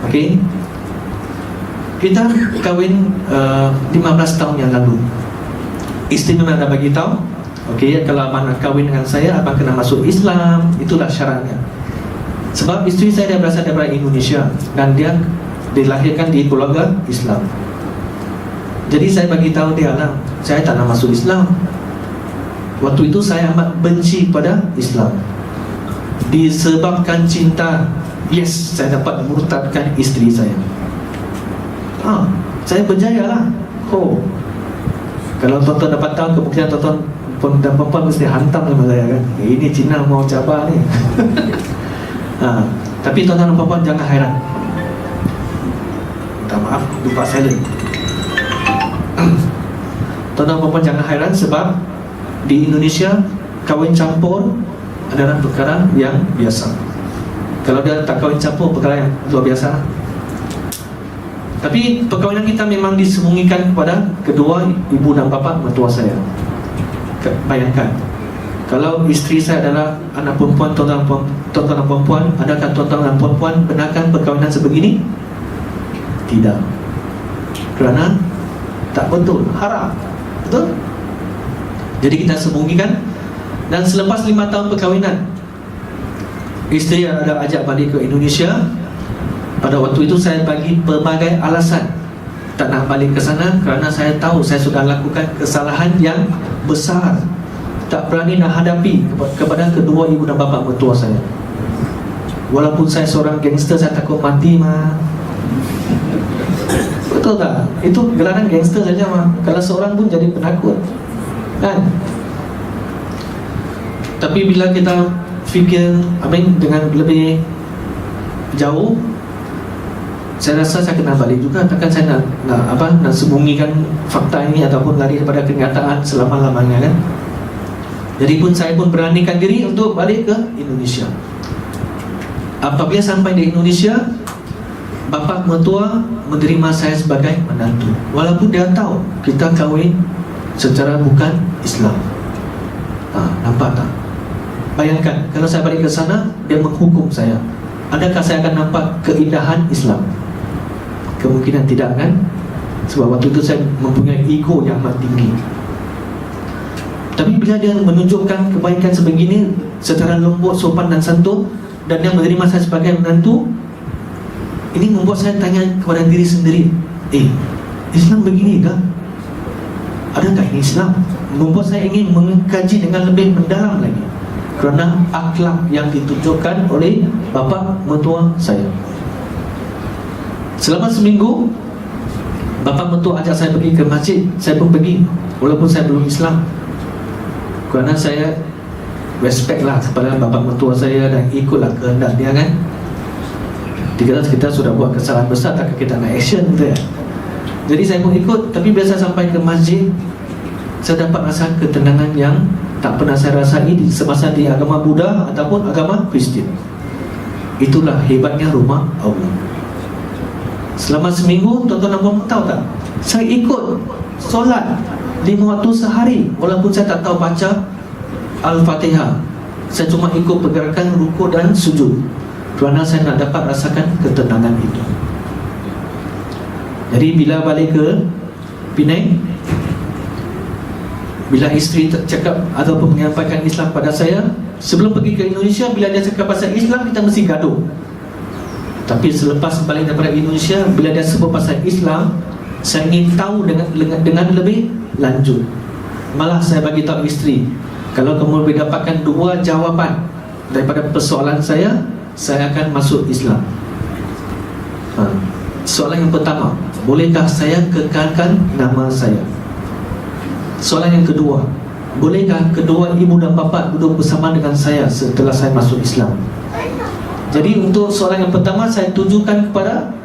Okey, kita kahwin 15 tahun yang lalu. Isteri memang dah bagi tahu, okey, kalau abang nak kahwin dengan saya, abang kena masuk Islam. Itulah syaratnya. Sebab isteri saya dia berasal daripada Indonesia dan dia dilahirkan di keluarga Islam. Jadi saya bagi tahu dia lah, saya tak nak masuk Islam. Waktu itu saya amat benci pada Islam. Disebabkan cinta, yes, saya dapat murtadkan isteri saya. Saya berjaya lah. Kalau tuan-tuan dapat tahu, kemungkinan tuan-tuan dan perempuan mesti hantam sama saya kan, ini Cina mau cabar ni. Tapi tuan-tuan dan perempuan jangan hairan. Minta maaf, lupa silent. Tuan-tuan dan perempuan jangan hairan, sebab di Indonesia kahwin campur adalah perkara yang biasa. Kalau dia tak kahwin campur, perkara yang luar biasa. Tapi perkahwinan kita memang disembunyikan kepada kedua ibu dan bapa mertua saya. Bayangkan, kalau isteri saya adalah anak perempuan, tuan-tuan dan perempuan, adakah tuan-tuan dan perempuan benarkan perkahwinan sebegini? Tidak. Kerana tak betul, haram. Betul? Jadi kita sembunyikan. Dan selepas 5 tahun perkahwinan, isteri ada ajak balik ke Indonesia. Pada waktu itu saya bagi pelbagai alasan tak nak balik ke sana, kerana saya tahu saya sudah lakukan kesalahan yang besar. Tak berani nak hadapi kepada kedua ibu dan bapa mertua saya. Walaupun saya seorang gangster, saya takut mati mah. Betul tak? Itu gelaran gangster saja mah. Kalau seorang pun jadi penakut, kan? Tapi bila kita fikir dengan lebih jauh, saya rasa saya kena balik juga. Takkan saya nak sembunyikan fakta ini ataupun lari daripada kenyataan selama-lamanya, kan? Jadi saya pun beranikan diri untuk balik ke Indonesia. Apabila sampai di Indonesia, bapa mertua menerima saya sebagai menantu, walaupun dia tahu kita kahwin secara bukan Islam. Nampak tak? Bayangkan, kalau saya balik ke sana, dia menghukum saya. Adakah saya akan nampak keindahan Islam? Kemungkinan tidak, kan? Sebab waktu itu saya mempunyai ego yang amat tinggi. Tapi bila dia menunjukkan kebaikan sebegini secara lembut, sopan dan santun, dan dia menerima saya sebagai menantu, ini membuat saya tanya kepada diri sendiri, Islam begini kah? Adakah ini Islam? Membuat saya ingin mengkaji dengan lebih mendalam lagi, kerana akhlak yang ditunjukkan oleh bapa mertua saya. Selama seminggu, bapa mertua ajak saya pergi ke masjid. Saya pun pergi, walaupun saya belum Islam, kerana saya respect lah kepada bapa mertua saya dan ikutlah kehendak dia, kan? Kita sudah buat kesalahan besar, takkan kita nak action tu, ya? Jadi saya pun ikut. Tapi bila saya sampai ke masjid, saya dapat rasa ketenangan yang tak pernah saya rasai semasa di agama Buddha ataupun agama Kristian. Itulah hebatnya rumah Allah. Selama seminggu, tuan-tuan dan puan tahu tak, saya ikut solat 5 waktu sehari, walaupun saya tak tahu baca Al-Fatihah. Saya cuma ikut pergerakan rukuk dan sujud, kerana saya nak dapat rasakan ketenangan itu. Jadi bila balik ke Penang, bila isteri cakap ataupun menyampaikan Islam pada saya, sebelum pergi ke Indonesia, bila dia cakap pasal Islam, kita mesti gaduh. Tapi selepas balik daripada Indonesia, bila dia sebut pasal Islam, saya ingin tahu dengan lebih lanjut. Malah saya bagi tahu isteri, kalau kamu boleh dapatkan 2 jawapan daripada persoalan saya akan masuk Islam. Soalan yang pertama, bolehkah saya kekalkan nama saya? Soalan yang kedua, bolehkah kedua ibu dan bapa duduk bersama dengan saya setelah saya masuk Islam? Jadi untuk soalan yang pertama, saya tunjukkan kepada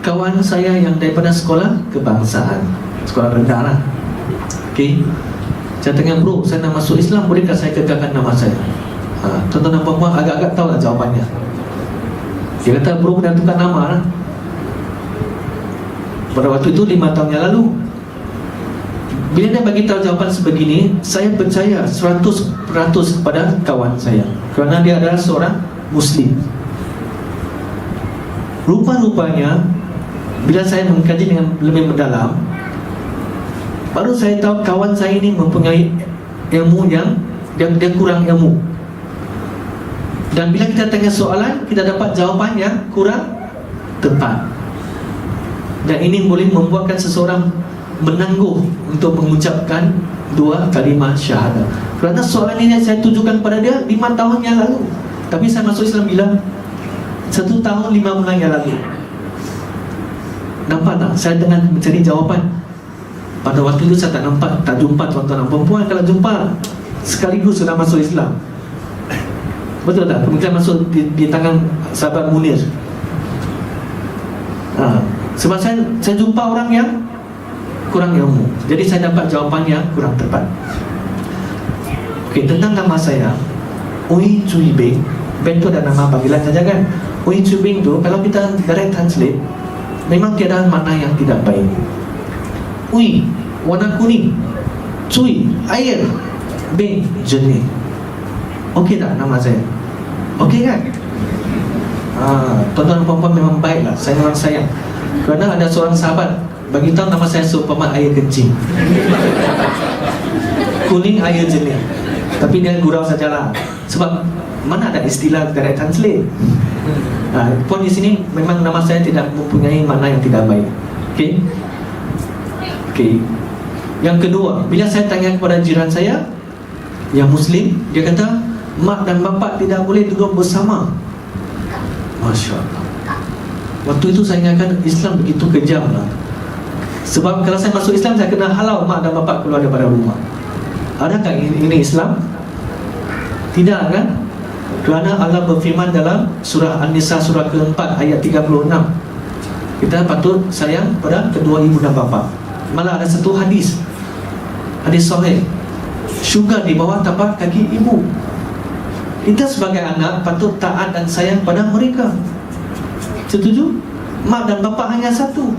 kawan saya yang daripada sekolah kebangsaan, sekolah rendah lah. Okay, saya tanya, bro, saya nak masuk Islam, bolehkah saya kekalkan nama saya? Tuan-tuan dan puan-puan agak-agak tahu lah jawapannya. Dia kata, bro, dah tukar nama lah. Pada waktu itu 5 tahun yang lalu. Bila dia bagi tahu jawapan sebegini, saya percaya 100% pada kawan saya, kerana dia adalah seorang Muslim. Rupa-rupanya bila saya mengkaji dengan lebih mendalam, baru saya tahu kawan saya ini mempunyai ilmu yang dia kurang ilmu. Dan bila kita tanya soalan, kita dapat jawapan yang kurang tepat. Dan ini boleh membuatkan seseorang menangguh untuk mengucapkan dua kalimah syahadah. Kerana soalan ini saya tujukan pada dia 5 tahun yang lalu, tapi saya masuk Islam bila 1 tahun 5 bulan yang lalu. Nampak tak? Saya tengah mencari jawapan. Pada waktu itu saya tak nampak, tak jumpa tuan-tuan dan perempuan. Kalau jumpa, sekaligus sudah masuk Islam. Betul tak? Kemungkinan masuk di tangan sahabat Munir. Sebab saya jumpa orang yang kurang ilmu, jadi saya dapat jawapan yang kurang tepat. Okey, tentang nama saya Ui Cui Beng. Beng tu ada nama panggilan saja kan. Ui Cui Beng tu kalau kita direct translate, memang tiada makna yang tidak baik. Ui, warna kuning. Cui, air. Beng, jernih. Okey tak nama saya? Okey kan? Tuan-tuan dan puan-puan memang baiklah. Saya memang sayang. Kerana ada seorang sahabat bagi tahu nama saya seumpama air kencing. Kuning, air jernih. Tapi dia gurau sajalah. Sebab mana ada istilah direct translate. Pun di sini memang nama saya tidak mempunyai makna yang tidak baik. Okey. Okey. Yang kedua, bila saya tanya kepada jiran saya yang Muslim, dia kata mak dan bapa tidak boleh duduk bersama. Masya Allah. Waktu itu saya ingatkan Islam begitu kejam lah. Sebab kalau saya masuk Islam, saya kena halau mak dan bapa keluar daripada rumah. Adakah ini Islam? Tidak kan? Kerana Allah berfirman dalam surah An-Nisa surah keempat ayat 36, kita patut sayang pada kedua ibu dan bapa. Malah ada satu hadis sahih, syurga di bawah tapak kaki ibu. Kita sebagai anak patut taat dan sayang pada mereka. Setuju? Mak dan bapa hanya satu.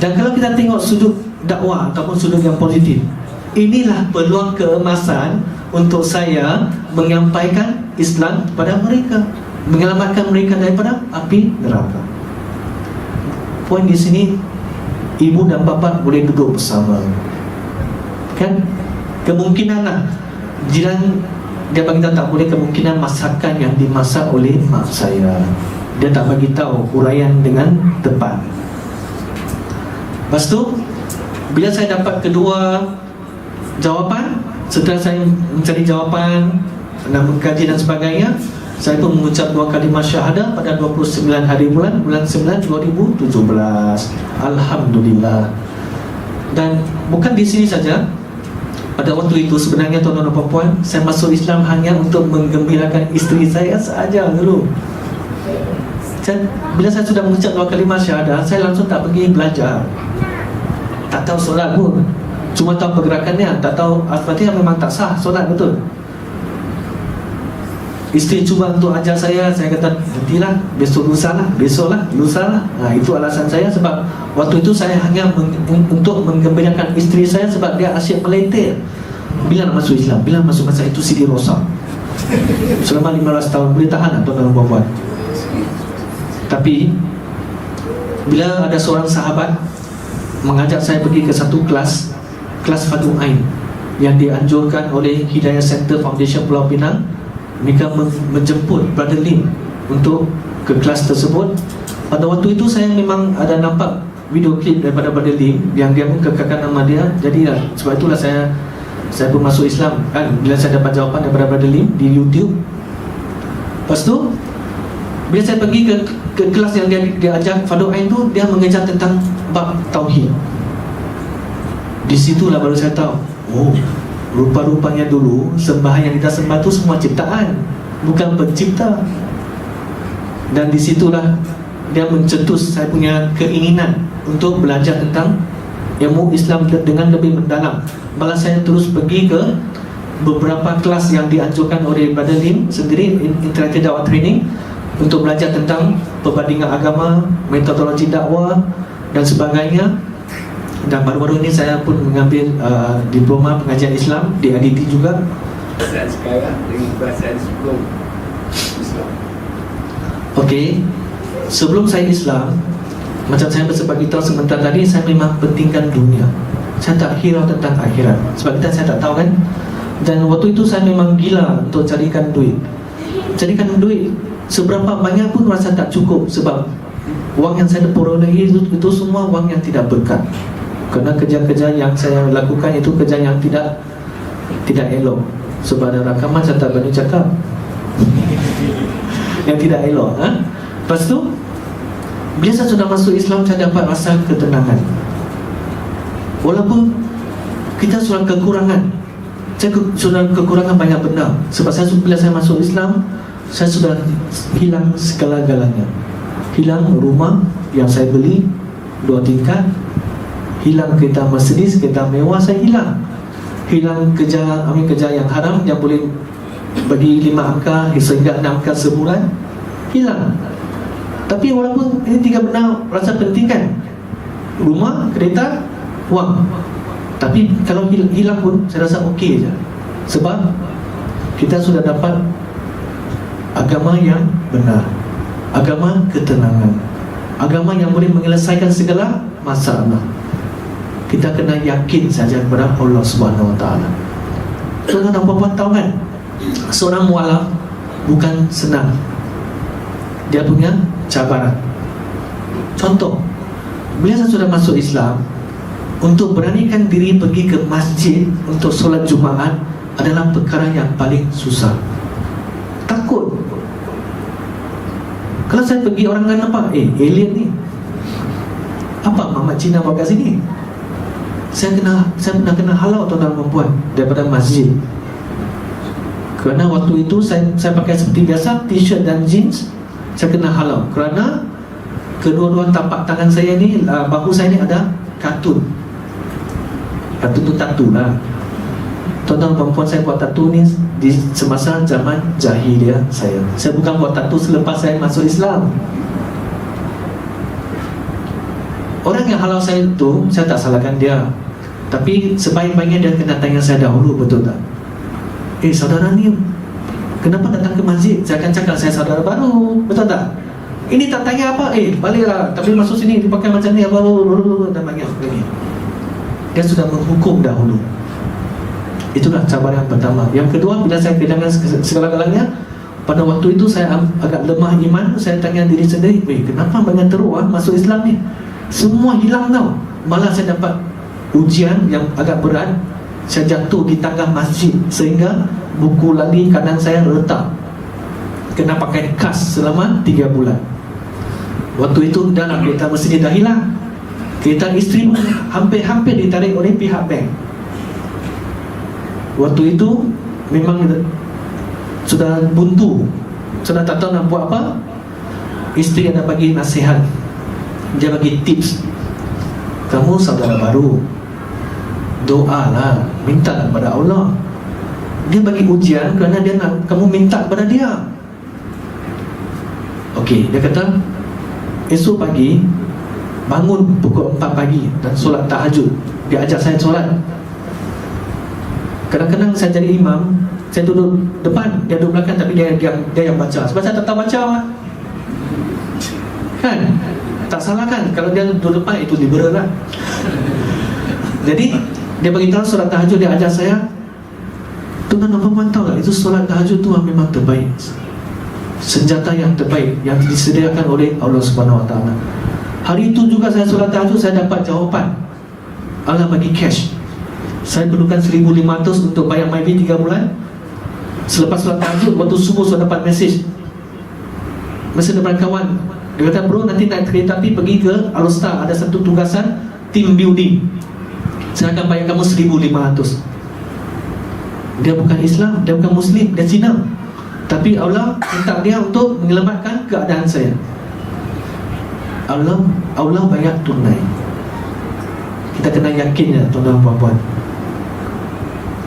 Dan kalau kita tengok sudut dakwah ataupun sudut yang positif, inilah peluang keemasan untuk saya menyampaikan Islam kepada mereka, menyelamatkan mereka daripada api neraka. Poin di sini, ibu dan bapa boleh duduk bersama. Kan? Kemungkinan lah jiran dia bagi tahu tak boleh, kemungkinan masakan yang dimasak oleh mak saya. Dia tak bagi tahu huraian dengan tepat. Lepas tu, bila saya dapat kedua jawapan, setelah saya mencari jawapan dan mengkaji dan sebagainya, saya pun mengucap dua kalimah syahadah pada 29 hari bulan 9 2017. Alhamdulillah. Dan bukan di sini saja. Pada waktu itu sebenarnya tuan-tuan dan puan-puan, saya masuk Islam hanya untuk menggembirakan isteri saya sahaja dulu. Bila saya sudah mengucap dua kalimah syahadah, saya langsung tak pergi belajar. Tak tahu solat pun, cuma tahu pergerakannya, tak tahu Al-Fatihah memang tak sah solat, betul. Isteri cuba untuk ajar saya kata nantilah, besok lusa lah. Itu alasan saya, sebab waktu itu saya hanya untuk menggembirakan isteri saya, sebab dia asyik meletir. Bila nak masuk Islam, bila masuk masa itu CD rosak. Selama 15 tahun boleh tahan tak tuan-tuan dan puan-puan? Tapi bila ada seorang sahabat mengajak saya pergi ke satu kelas Fardhu Ain yang dianjurkan oleh Hidayah Center Foundation Pulau Pinang, mereka menjemput Brother Lim untuk ke kelas tersebut. Pada waktu itu saya memang ada nampak video klip daripada Brother Lim yang dia pun kekalkan nama dia. Jadi sebab itulah saya pun masuk Islam kan, bila saya dapat jawapan daripada Brother Lim di YouTube. Lepas tu bila saya pergi ke kelas yang dia ajar Fardhu Ain tu, dia mengajar tentang bab tauhid. Di situlah baru saya tahu, oh, rupa-rupanya dulu sembahyang yang kita sembah tu semua ciptaan, bukan pencipta. Dan di situlah dia mencetus saya punya keinginan untuk belajar tentang ilmu Islam dengan lebih mendalam. Malah saya terus pergi ke beberapa kelas yang dianjurkan oleh Brother Lim sendiri, Interactive Dakwah Training, untuk belajar tentang perbandingan agama, metodologi dakwah dan sebagainya. Dan baru-baru ini saya pun mengambil diploma pengajian Islam di IDT juga. Perasaan sekarang dengan perasaan sebelum Islam. Okey. Sebelum saya Islam, macam saya bersebut kita sebentar tadi, saya memang pentingkan dunia. Saya tak hirau tentang akhirat. Sebab kita saya tak tahu kan. Dan waktu itu saya memang gila untuk carikan duit. Carikan duit seberapa banyak pun rasa tak cukup. Sebab wang yang saya perolehi itu semua wang yang tidak berkat. Kerana kerja-kerja yang saya lakukan itu kerja yang tidak elok. Sebab ada rakaman saya tak berani cakap yang tidak elok. Lepas tu, bila saya sudah masuk Islam, saya dapat rasa ketenangan. Walaupun kita sudah kekurangan, saya sudah kekurangan banyak benda. Sebab bila saya masuk Islam, saya sudah hilang segala-galanya. Hilang rumah yang saya beli 2 tingkat, hilang kereta Mercedes, kereta mewah saya hilang. Hilang kerja yang haram yang boleh bagi 5 angka sehingga 6 angka sebulan, hilang. Tapi walaupun ini 3 benda rasa penting kan, rumah, kereta, wang. Tapi kalau hilang pun saya rasa okey je. Sebab kita sudah dapat agama yang benar, agama ketenangan, agama yang boleh menyelesaikan segala masalah. Kita kena yakin saja kepada Allah Subhanahu Wa Taala. Tuan-tuan dan puan-puan tahu kan, seorang mualaf bukan senang. Dia punya cabaran. Contoh, bila saya sudah masuk Islam, untuk beranikan diri pergi ke masjid untuk solat Jumaat adalah perkara yang paling susah. Takut. Kalau saya pergi, orang akan nampak, alien ni, apa Mamat Cina buat kat sini? Saya pernah kena halau tuan-tuan dan perempuan daripada masjid. Kerana waktu itu saya pakai seperti biasa, t-shirt dan jeans. Saya kena halau kerana kedua-dua tapak tangan saya ni, bahu saya ni ada kartun. Kartun tu tatu lah. Tuan-tuan perempuan, saya buat tatu ni di semasa zaman jahiliah saya. Saya bukan buat tatu selepas saya masuk Islam. Orang yang halau saya tu, saya tak salahkan dia. Tapi sebaik-baiknya dia kena tanya saya dahulu, betul tak? Saudara ni kenapa datang ke masjid? Saya akan cakap saya saudara baru, betul tak? Ini tak tanya apa, baliklah. Tapi masuk sini dipakai macam ni, dan banyak lagi. Dia sudah menghukum dahulu. Itulah cabaran pertama. Yang kedua, bila saya kehilangan segala-galanya, pada waktu itu saya agak lemah iman. Saya tanya diri sendiri, kenapa banyak teruk masuk Islam ni? Semua hilang tau. Malah saya dapat ujian yang agak berat. Saya jatuh di tangga masjid sehingga buku lali kanan saya retak. Kena pakai kas selama 3 bulan. Waktu itu dah nak kereta masjid dah hilang. Kereta isteri hampir-hampir ditarik oleh pihak bank. Waktu itu memang sudah buntu, sudah tak tahu nak buat apa. Isteri ada bagi nasihat. Dia bagi tips. Kamu saudara baru, doalah, minta kepada Allah. Dia bagi ujian kerana dia nak kamu minta kepada dia. Okey, dia kata esok pagi bangun pukul 4 pagi dan solat tahajud. Dia ajak saya solat. Kadang-kadang saya jadi imam, saya duduk depan, dia duduk belakang, tapi dia yang baca. Sebab saya tak tahu baca lah. Kan? Tak salah kan? Kalau dia duduk depan, itu liberal lah. Jadi dia beritahu solat tahajud, dia ajar saya. Tuan-tuan dan puan-puan tahu tak, itu solat tahajud tu memang terbaik. Senjata yang terbaik yang disediakan oleh Allah Subhanahu Wa Taala. Hari itu juga saya solat tahajud, saya dapat jawapan. Allah bagi cash. Saya perlukan 1,500 untuk bayar MyV 3 bulan. Selepas solat tahajud, waktu subuh saya dapat mesej daripada kawan. Dia kata, bro, nanti naik kereta api pergi ke Alostar, ada satu tugasan team building. Saya akan bayar kamu 1,500. Dia bukan Islam, dia bukan Muslim, dia Cina. Tapi Allah minta dia untuk menyelamatkan keadaan saya. Allah bayar tunai. Kita kena yakinnya, tuan-tuan dan puan-puan.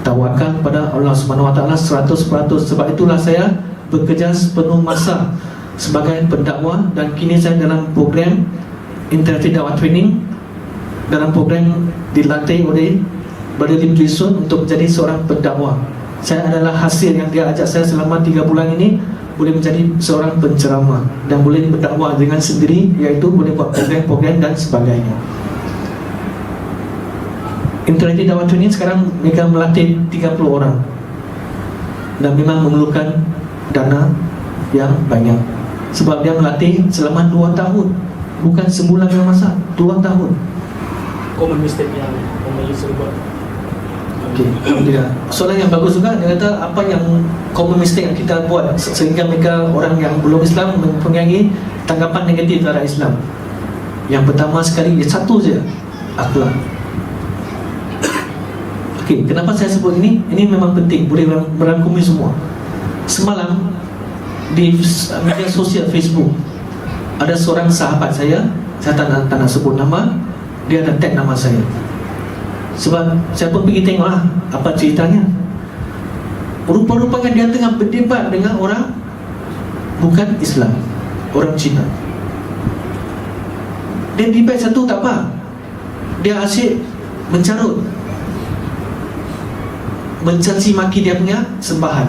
Tawakal pada Allah Subhanahu Wa Taala 100%. Sebab itulah saya bekerja sepenuh masa sebagai pendakwah, dan kini saya dalam program Interactive Dakwah Training, dalam program dilatih oleh Brother Lim Twee Soon untuk menjadi seorang pendakwah. Saya adalah hasil yang dia ajak saya selama 3 bulan ini boleh menjadi seorang penceramah dan boleh berdakwah dengan sendiri, iaitu boleh buat program-program dan sebagainya. Integrated Dakwah Training sekarang mereka melatih 30 orang dan memang memerlukan dana yang banyak, sebab dia melatih selama 2 tahun, bukan sebulan yang masa, 2 tahun. Common mistake yang Melayu sering buat. Okey, alhamdulillah. Soalan yang bagus juga. Dia kata apa yang common mistake yang kita buat sehingga mereka, orang yang belum Islam, mempunyai tanggapan negatif terhadap Islam. Yang pertama sekali, satu je, akhlak. Okey, kenapa saya sebut ini? Ini memang penting, boleh merangkumi semua. Semalam di media sosial Facebook, ada seorang sahabat saya tak nak sebut nama, dia ada tag nama saya. Sebab saya pun pergi tengoklah apa ceritanya. Rupa-rupanya dia tengah berdebat dengan orang bukan Islam, orang Cina. Dia debat satu tak apa, dia asyik mencarut, mencaci maki dia punya sembahan.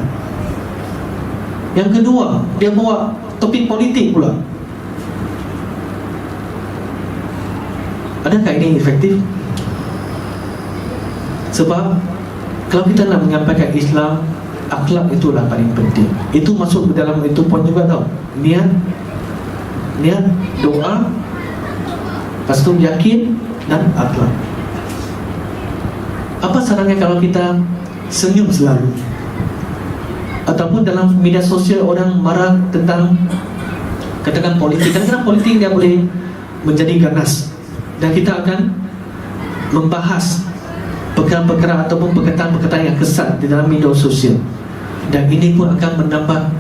Yang kedua, dia bawa topik politik pula. Adakah ini efektif? Sebab kalau kita nak menyampaikan Islam, akhlak itulah paling penting. Itu masuk ke dalam itu pun juga tau. Niat, doa, lepas tu yakin dan akhlak. Apa sarannya kalau kita senyum selalu? Ataupun dalam media sosial orang marah tentang, katakan politik. Kadang-kadang politik dia boleh menjadi ganas, dan kita akan membahas perkara-perkara ataupun perkataan-perkataan yang kesat di dalam media sosial, dan ini pun akan menambah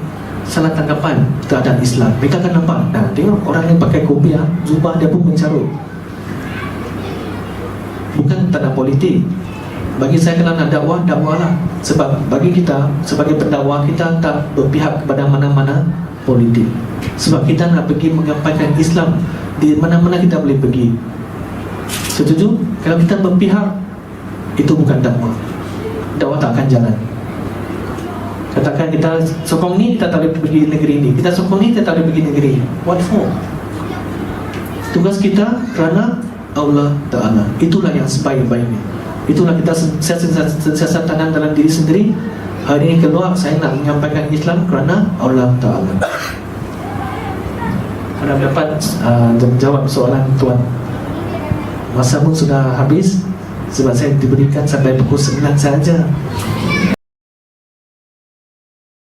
salah tanggapan terhadap Islam. Mereka akan nampak, nah tengok orang yang pakai kopiah, jubah, dia pun mencarut. Bukan tanda politik. Bagi saya, kalau nak dakwah, dakwahlah. Sebab bagi kita sebagai pendakwah, kita tak berpihak kepada mana-mana politik. Sebab kita nak pergi menyampaikan Islam di mana-mana kita boleh pergi. Setuju? Kalau kita berpihak, itu bukan dakwah. Dakwah tak akan jalan. Katakan kita sokong ni, kita tak boleh pergi negeri ni. Kita sokong ni, kita tak boleh pergi negeri. What for? Tugas kita kerana Allah Ta'ala. Itulah yang sebaik-baiknya. Itulah kita sentiasa tanam dalam diri sendiri. Hari ini keluar, saya nak menyampaikan Islam kerana Allah Ta'ala. Harap dapat jawab soalan tuan. Masa pun sudah habis, sebab saya diberikan sampai pukul 9 saja.